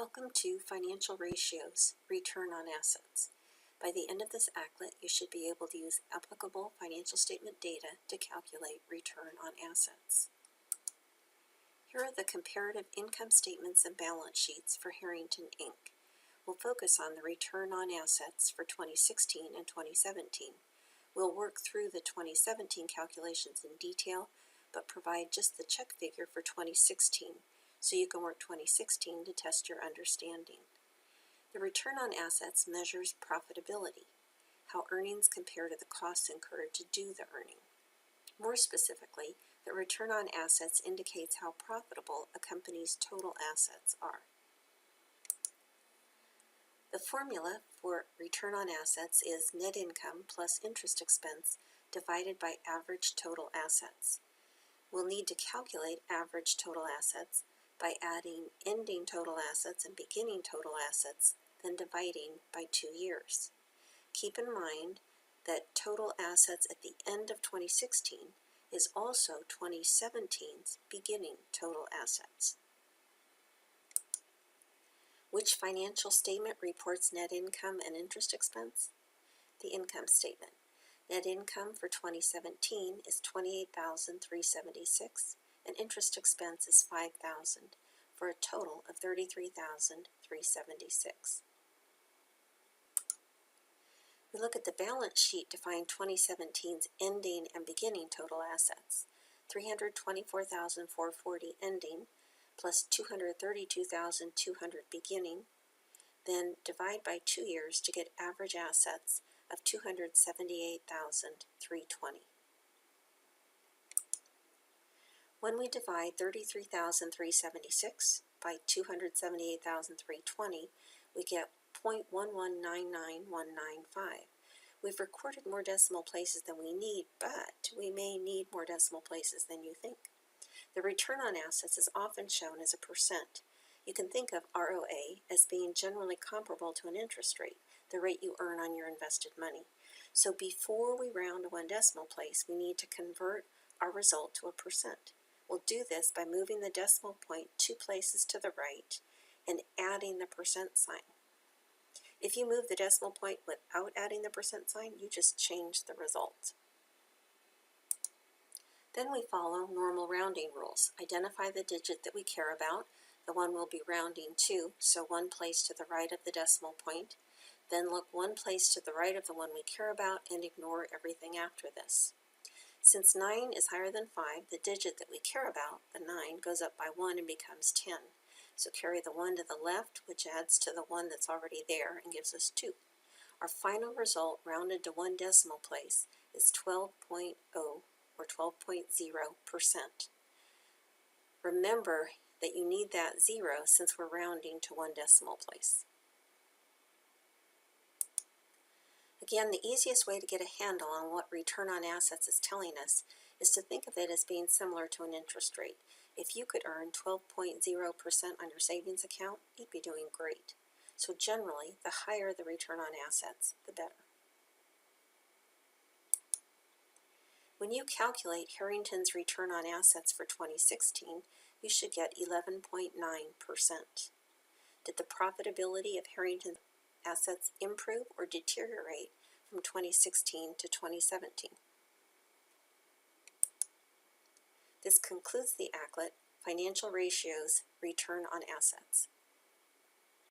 Welcome to Financial Ratios, Return on Assets. By the end of this ACLET, you should be able to use applicable financial statement data to calculate return on assets. Here are the comparative income statements and balance sheets for Harrington, Inc. We'll focus on the return on assets for 2016 and 2017. We'll work through the 2017 calculations in detail, but provide just the check figure for 2016. So you can work 2016 to test your understanding. The return on assets measures profitability, how earnings compare to the costs incurred to do the earning. More specifically, the return on assets indicates how profitable a company's total assets are. The formula for return on assets is net income plus interest expense divided by average total assets. We'll need to calculate average total assets by adding ending total assets and beginning total assets, then dividing by 2 years. Keep in mind that total assets at the end of 2016 is also 2017's beginning total assets. Which financial statement reports net income and interest expense? The income statement. Net income for 2017 is $28,376 and interest expense is $5,000 for a total of $33,376. We look at the balance sheet to find 2017's ending and beginning total assets. $324,440 ending plus $232,200 beginning, then divide by 2 years to get average assets of $278,320. When we divide $33,376 by $278,320, we get 0.1199195. We've recorded more decimal places than we need, but we may need more decimal places than you think. The return on assets is often shown as a percent. You can think of ROA as being generally comparable to an interest rate, the rate you earn on your invested money. So before we round to one decimal place, we need to convert our result to a percent. We'll do this by moving the decimal point 2 places to the right and adding the percent sign. If you move the decimal point without adding the percent sign, you just change the result. Then we follow normal rounding rules. Identify the digit that we care about, the one we'll be rounding to, so 1 place to the right of the decimal point. Then look 1 place to the right of the one we care about and ignore everything after this. Since 9 is higher than 5, the digit that we care about, the 9, goes up by 1 and becomes 10. So carry the 1 to the left, which adds to the 1 that's already there and gives us 2. Our final result, rounded to 1 decimal place, is 12.0 or 12.0%. Remember that you need that 0 since we're rounding to 1 decimal place. Again, the easiest way to get a handle on what return on assets is telling us is to think of it as being similar to an interest rate. If you could earn 12.0% on your savings account, you'd be doing great. So generally, the higher the return on assets, the better. When you calculate Harrington's return on assets for 2016, you should get 11.9%. Did the profitability of Harrington's assets improve or deteriorate from 2016 to 2017? This concludes the ACLET, Financial Ratios, Return on Assets.